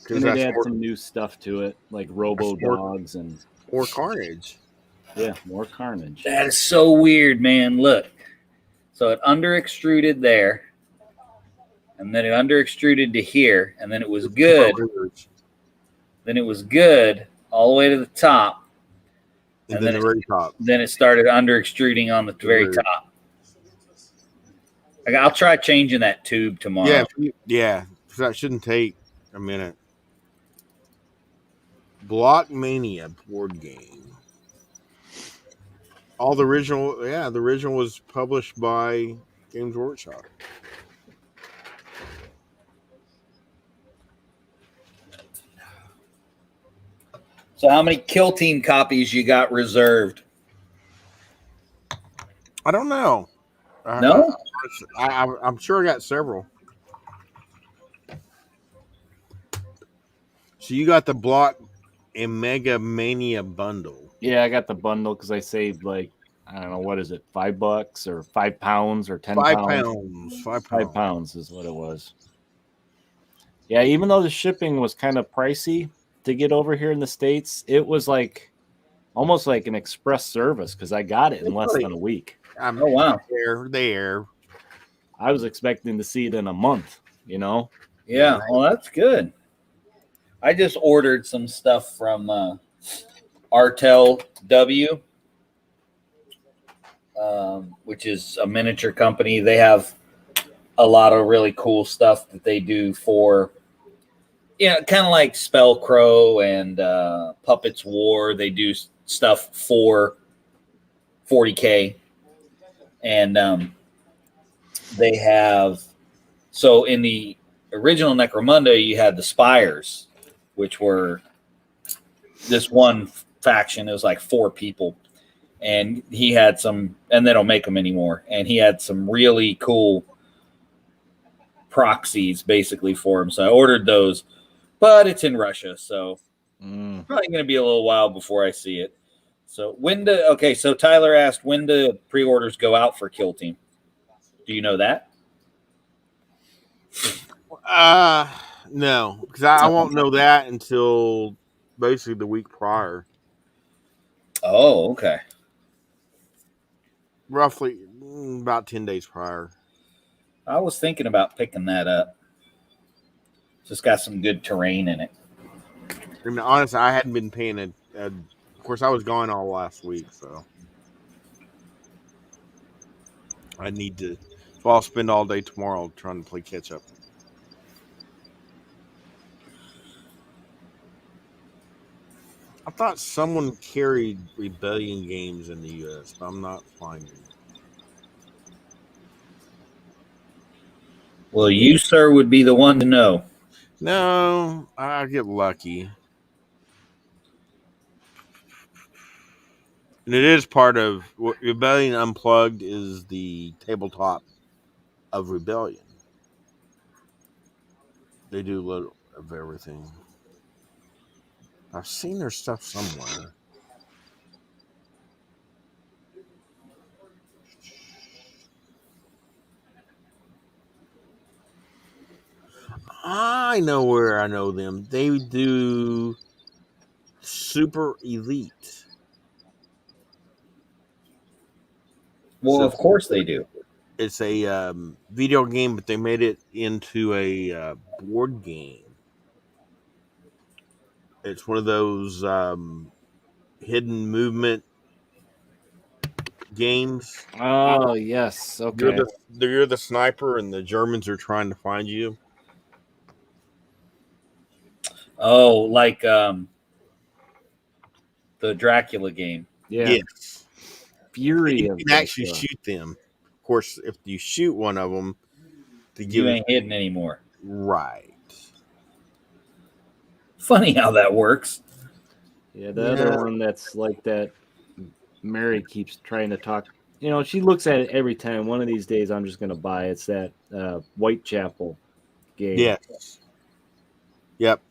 And it adds some new stuff to it, like Robo Dogs and more carnage. Yeah, more carnage. That is so weird, man. Look. So it under extruded there, and then it under extruded to here, and then it was good. Then it was good all the way to the top. And then the very top. Then it started under extruding on the very top. I'll try changing that tube tomorrow. Yeah. That shouldn't take a minute. Block Mania board game. All the original, the original was published by Games Workshop. So how many Kill Team copies you got reserved? I don't know. No? I'm sure I got several. So you got the Block and Mega Mania bundle. Yeah, I got the bundle because I saved like, I don't know, what is it, $5 or 5 pounds or 10 pounds? 5 pounds is what it was. Yeah, even though the shipping was kind of pricey to get over here in the States, it was like almost like an express service because I got it in less than a week. Oh, wow. There. I was expecting to see it in a month, you know? Yeah, well, that's good. I just ordered some stuff from Artel W, which is a miniature company. They have a lot of really cool stuff that they do for, kind of like Spellcrow and Puppets War. They do stuff for 40K. And they have, so in the original Necromunda, you had the Spires, which were this one faction. It was like 4 people. And he had some, and they don't make them anymore. And he had some really cool proxies basically for him. So I ordered those, but it's in Russia. So probably going to be a little while before I see it. So so Tyler asked, when do pre-orders go out for Kill Team? Do you know that? No, because I won't know that until basically the week prior. Oh, okay. Roughly about 10 days prior. I was thinking about picking that up. Just got some good terrain in it. I mean, honestly, I hadn't been paying it. Of course, I was gone all last week, so I need to. So I'll spend all day tomorrow trying to play catch up. I thought someone carried Rebellion games in the U.S., but I'm not finding it. Well, you, sir, would be the one to know. No, I get lucky. And it is part of Rebellion Unplugged is the tabletop of Rebellion. They do a little of everything. I've seen their stuff somewhere. I know where I know them. They do Super Elite. Well, of course they do. It's a video game, but they made it into a board game. It's one of those hidden movement games. Oh yes, okay. You're the sniper, and the Germans are trying to find you. Oh, like the Dracula game. Yeah, Yes, Fury you of can actually Dracula. shoot them. Of course, if you shoot one of them, to give You it ain't hidden anymore. right. Funny how that works. Yeah, the other one that's like that. Mary keeps trying to talk. You know, she looks at it every time. One of these days, I'm just going to buy. It's that Whitechapel game. Yes. Yep,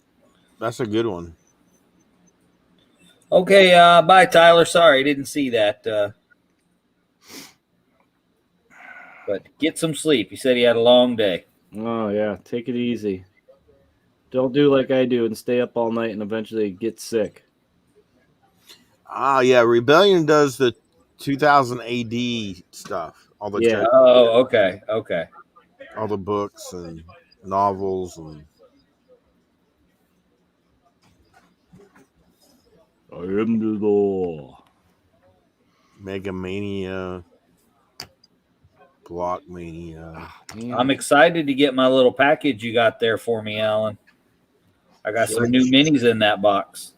that's a good one. Okay, bye, Tyler. Sorry, didn't see that. But get some sleep. He said he had a long day. Oh yeah, take it easy. Don't do like I do and stay up all night and eventually get sick. Ah, yeah, Rebellion does the 2000 AD stuff. All the Yeah. Oh, okay, okay. all the books and novels and I am the law. Mega Mania, Block Mania. I'm excited to get my little package you got there for me, Alan. I got some new minis in that box.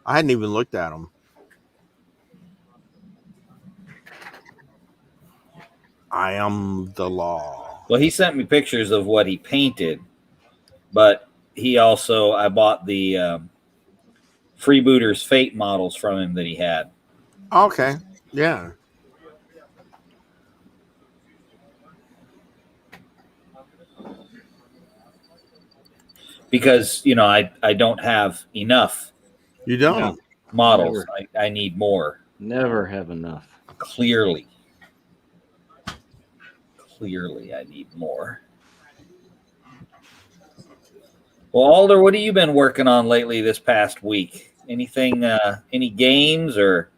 I hadn't even looked at them. I am the law. Well, he sent me pictures of what he painted, but I bought the Freebooter's Fate models from him that he had. Okay, yeah. Because, I don't have enough You don't. models. I need more. Never have enough. Clearly, I need more. Well, Alder, what have you been working on lately this past week? Anything, any games or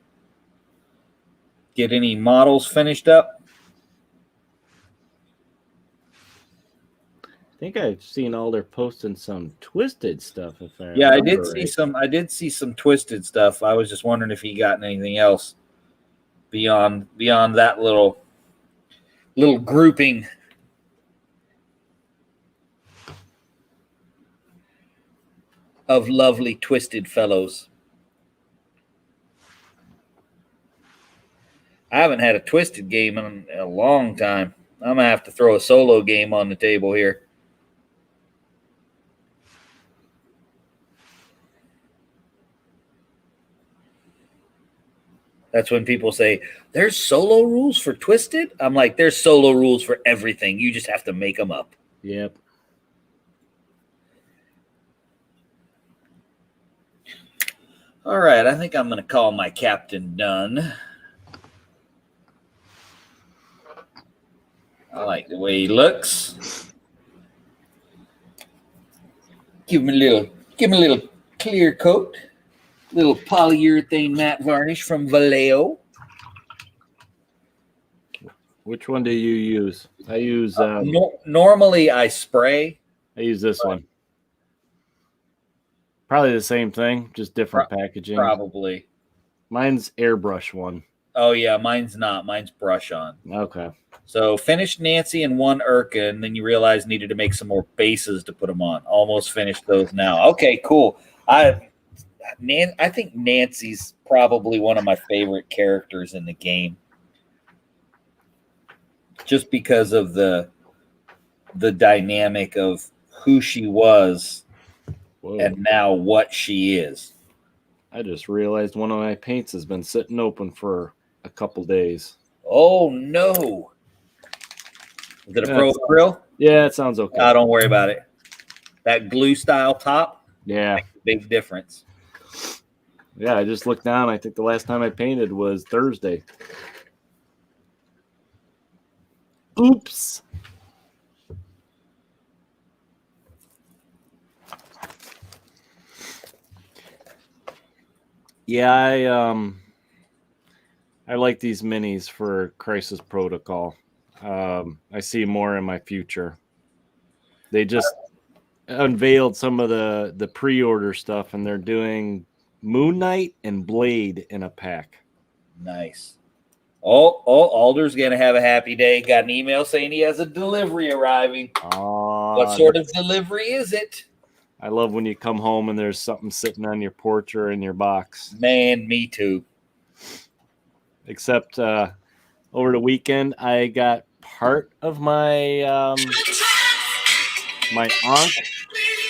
get any models finished up? I think I've seen Alder posting some Twisted stuff. If I Yeah, I remember did see right. some. I did see some Twisted stuff. I was just wondering if he gotten anything else beyond that little grouping. Of lovely twisted fellows. I haven't had a twisted game in a long time. I'm gonna have to throw a solo game on the table here. That's when people say, there's solo rules for Twisted? I'm like, there's solo rules for everything. You just have to make them up. Yep. All right, I think I'm going to call my captain done. I like the way he looks. Give him a little clear coat. Little polyurethane matte varnish from Vallejo. Which one do you use? I use normally I spray. I use this one. Probably the same thing, just different packaging. Probably. Mine's airbrush one. Oh yeah, mine's not. Mine's brush on. Okay. So finished Nancy and one Urka, and then you realize needed to make some more bases to put them on. Almost finished those now. Okay, cool. I think Nancy's probably one of my favorite characters in the game. Just because of the dynamic of who she was. Whoa. And now what she is. I just realized one of my paints has been sitting open for a couple days. Oh no. Is it a Pro Acryl? Yeah, it sounds okay. Don't worry about it. That glue style top? Yeah. Makes a big difference. Yeah, I just looked down. I think the last time I painted was Thursday. Oops. Yeah, I like these minis for Crisis Protocol. I see more in my future. They just unveiled some of the pre-order stuff, and they're doing Moon Knight and Blade in a pack. Nice. Alder's going to have a happy day. Got an email saying he has a delivery arriving. What sort of delivery is it? I love when you come home and there's something sitting on your porch or in your box. Man, me too. Except over the weekend, I got part of my my Ankh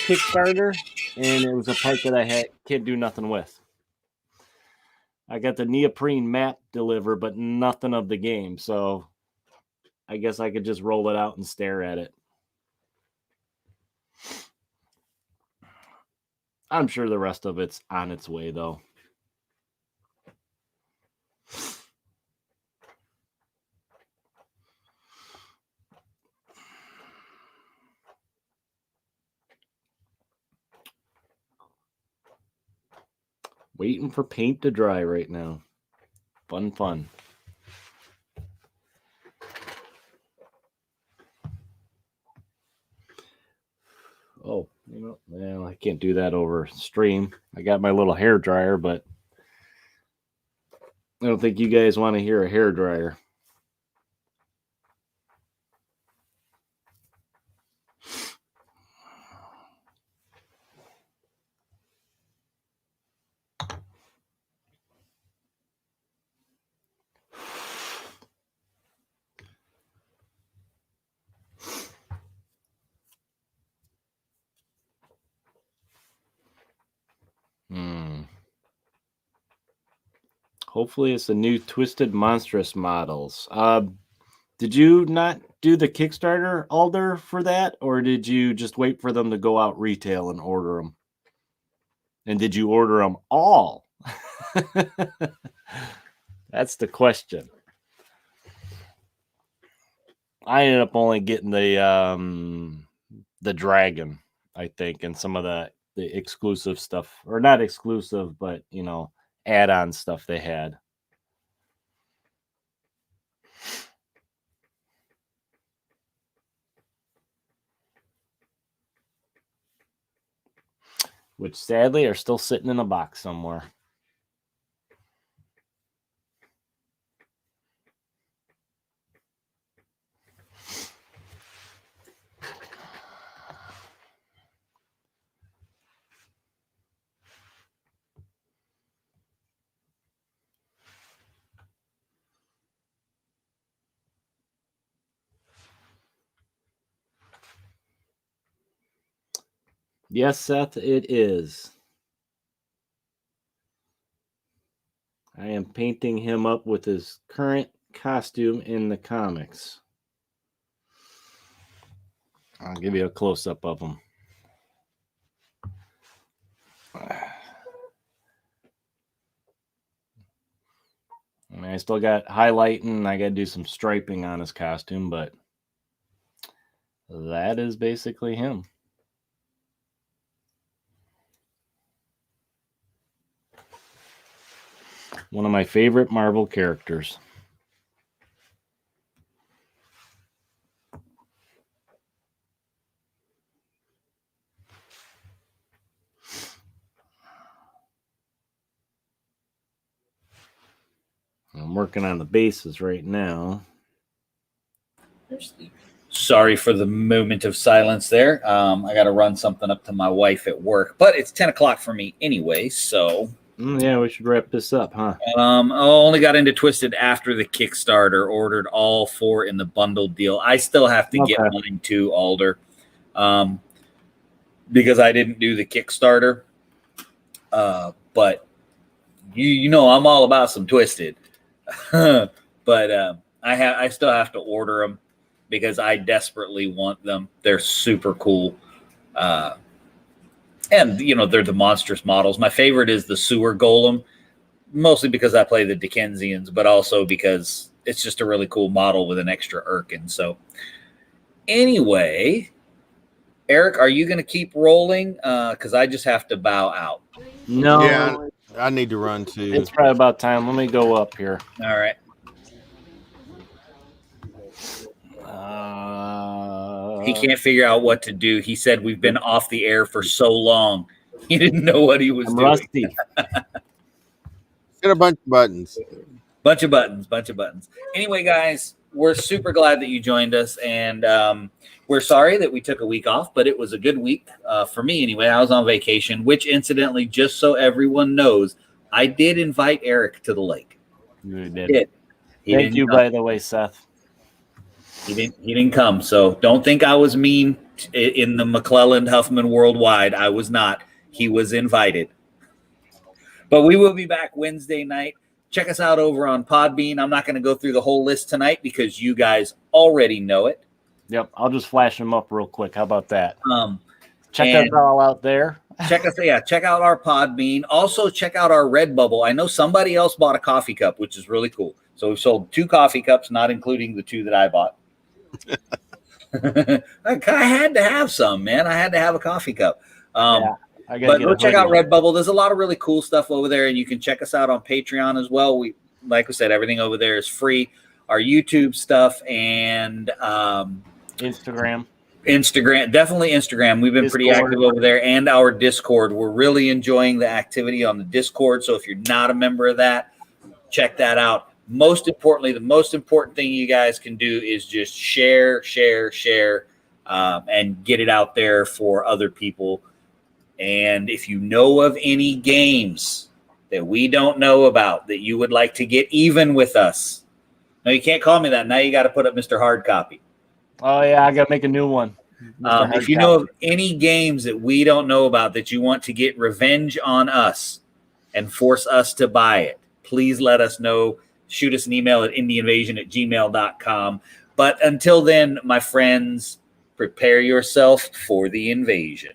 Kickstarter, and it was a part that I can't do nothing with. I got the neoprene map deliver, but nothing of the game. So I guess I could just roll it out and stare at it. I'm sure the rest of it's on its way, though. Waiting for paint to dry right now. Fun. Oh, well, I can't do that over stream. I got my little hair dryer, but I don't think you guys want to hear a hair dryer. Hopefully it's the new Twisted Monstrous models. Did you not do the Kickstarter, Alder, for that? Or did you just wait for them to go out retail and order them? And did you order them all? That's the question. I ended up only getting the dragon, I think, and some of the exclusive stuff. Or not exclusive, but, add-on stuff they had. Which sadly are still sitting in a box somewhere. Yes, Seth, it is. I am painting him up with his current costume in the comics. I'll give you a close-up of him. I still got highlighting. I got to do some striping on his costume, but that is basically him. One of my favorite Marvel characters. I'm working on the bases right now. Sorry for the moment of silence there. I got to run something up to my wife at work, but it's 10 o'clock for me anyway, so... Yeah, we should wrap this up, huh? I only got into Twisted after the Kickstarter, ordered all 4 in the bundled deal. I still have to get mine too, Alder, because I didn't do the Kickstarter. But you know I'm all about some Twisted. But I still have to order them because I desperately want them. They're super cool. And, they're the monstrous models. My favorite is the sewer golem, mostly because I play the Dickensians, but also because it's just a really cool model with an extra Irkin. So anyway, Eric, are you going to keep rolling? Because I just have to bow out. No. Yeah, I need to run too. It's probably about time. Let me go up here. All right. He can't figure out what to do. He said we've been off the air for so long. He didn't know what he was doing. Rusty. Hit a bunch of buttons. Bunch of buttons. Anyway, guys, we're super glad that you joined us, and we're sorry that we took a week off, but it was a good week for me anyway. I was on vacation, which incidentally, just so everyone knows, I did invite Eric to the lake. You did. He Thank didn't you, come. by the way, Seth. He didn't come. So don't think I was mean in the McClelland Huffman worldwide. I was not. He was invited. But we will be back Wednesday night. Check us out over on Podbean. I'm not going to go through the whole list tonight because you guys already know it. Yep, I'll just flash them up real quick. How about that? Check us all out there. Check out our Podbean. Also, check out our Redbubble. I know somebody else bought a coffee cup, which is really cool. So we've sold 2 coffee cups, not including the 2 that I bought. I had to have some, man. I had to have a coffee cup. But go check out Redbubble. There's a lot of really cool stuff over there, and you can check us out on Patreon as well. Like I said, everything over there is free. Our YouTube stuff and Instagram, definitely Instagram. We've been pretty active over there, and our Discord. We're really enjoying the activity on the Discord. So if you're not a member of that, check that out. Most importantly, the most important thing you guys can do is just share, and get it out there for other people. And if you know of any games that we don't know about that you would like to get even with us, no, you can't call me that. Now you got to put up Mr. Hard Copy. Oh, yeah, I got to make a new one. If you know of any games that we don't know about that you want to get revenge on us and force us to buy it, please let us know. Shoot us an email at indieinvasion@gmail.com. But until then, my friends, prepare yourself for the invasion.